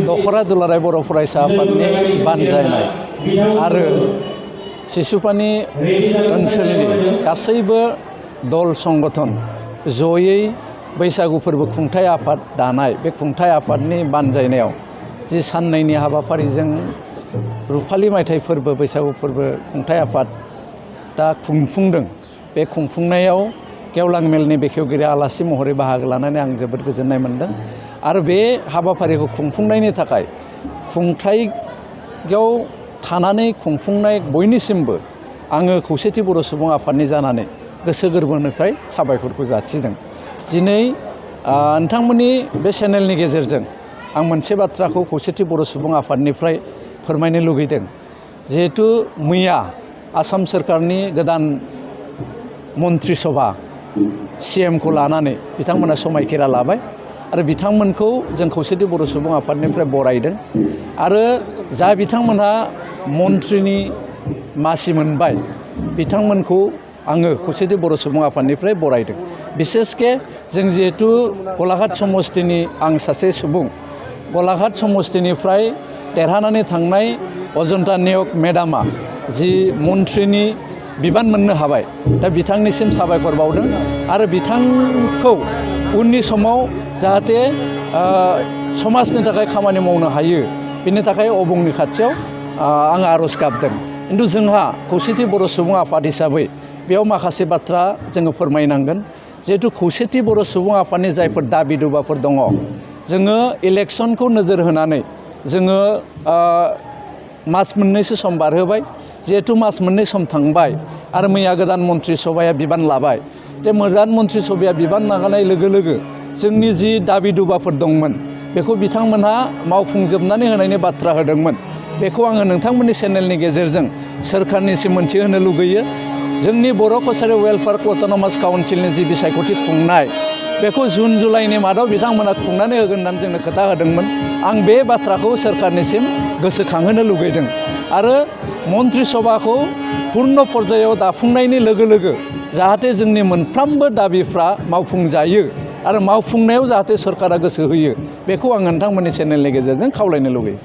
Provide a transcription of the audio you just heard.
दखरा दुलाराय बर' फरायसा आफादनि बानजायनाय आरो सिसुपानि ओनसोलनि गासैबो दल संगठन जयै बैसागु फोरबो खुंथाय आफाद दानाय बे खुंथाय आफादनि बानजायनायाव जि साननैनि हाबाफारिजों रुफालि मायथाइ फोरबो बैसागु फोरबो खुंथाय आफाद दा खुंफुंदों। बे खुंफुंनायाव गेवलां मेलनि बेखेवगिरि आलासि महरै बाहागो लानानै आं जोबोद गोजोननाय मोनदों आरो बे हाबाफारिखौ खुंफुंनायनि थाखाय खुंथायाव थानानै खुंफुंनाय बयनिसिमबो आङो खौसेथि बर' सुबुं आफादनि जानानै गोसो गोरबोनिफ्राय साबायखरखौ जासिदों। दिनै नोंथांमोननि बे चेनेलनि गेजेरजों आं मोनसे बाथ्राखौ खौसेथि बर' सुबुं आफादनिफ्राय फोरमायनो लुगैदों। जिहेतु मैया आसाम सोरखारनि गोदान मन्त्रि सभा CM खौ लानानै बिथांमोना समायखिरा लाबाय आरो बिथांमोनखौ जों खौसेथि बर' सुबुं आफादनिफ्राय बरायदों आरो जा बिथांमोनहा मन्त्रिनि मासि मोनबाय बिथांमोनखौ आङो खौसेथि बर' सुबुं आफादनिफ्राय बरायदों। बिसेसके जों जिहेतु गलाघाट समस्तिनि आं सासे सुबुं गलाघाट समस्तिनिफ्राय देरहानानै थांनाय अजन्ता नेवग मेडामा जि मन्त्रिनि बिबान मोननो हाबाय दा बिथांनिसिम साबायखर बावदों आरो बिथांखौ उननि समाव जाहाथे समाजनि थाखाय खामानि मावनो हायो बेनि थाखाय अबंनि खाथियाव आं आर'ज गाबदों। खिन्थु जोंहा खौसेथि बर' सुबुं आफाद हिसाबै बेयाव माखासे बाथ्रा जोङो फोरमायनांगोन। जिहेतु खौसेथि बर' सुबुं आफादनि जायफोर दाबि दुबाफोर दङ जोङो इलेक्सनखौ नोजोर होनानै जोङो मास मोननैसो सम बारहोबाय। जिहेतु मास मोननै सम थांबाय आरो मैया गोदान मन्त्रि सभाया बिबान लाबाय। बे गोदान मन्त्रि सभाया बिबान लानाय लोगो लोगो जोंनि जि दाबि दुबाफोर दंमोन बेखौ बिथांमोनहा मावफुंजोबनानै होनायनि बाथ्रा होदोंमोन। बेखौ आङो नोंथांमोननि चेनेलनि गेजेरजों सोरखारनिसिम मोनथिहोनो लुगैयो। जोंनि बर' कसारि वेलफेयार अट'नमास काउन्सिलनि जि बिसायख'थि खुंनाय बेखौ जुन जुलाइनि मादाव बिथांमोना खुंनानै होगोन होननानै जोंनो खोथा होदोंमोन। आं बे बाथ्राखौ सोरखारनिसिम गोसोखांहोनो लुगैदों आरो मन्त्रि सभाखौ पुर्ण पर्यायाव दाफुंनायनि लोगो लोगो जाहाथे जोंनि मोनफ्रोमबो दाबिफ्रा मावफुंजायो आरो मावफुंनायाव जाहाथे सोरखारा गोसो होयो बेखौ आं नोंथांमोननि चेनेलनि गेजेरजों खावलायनो लुगैयो।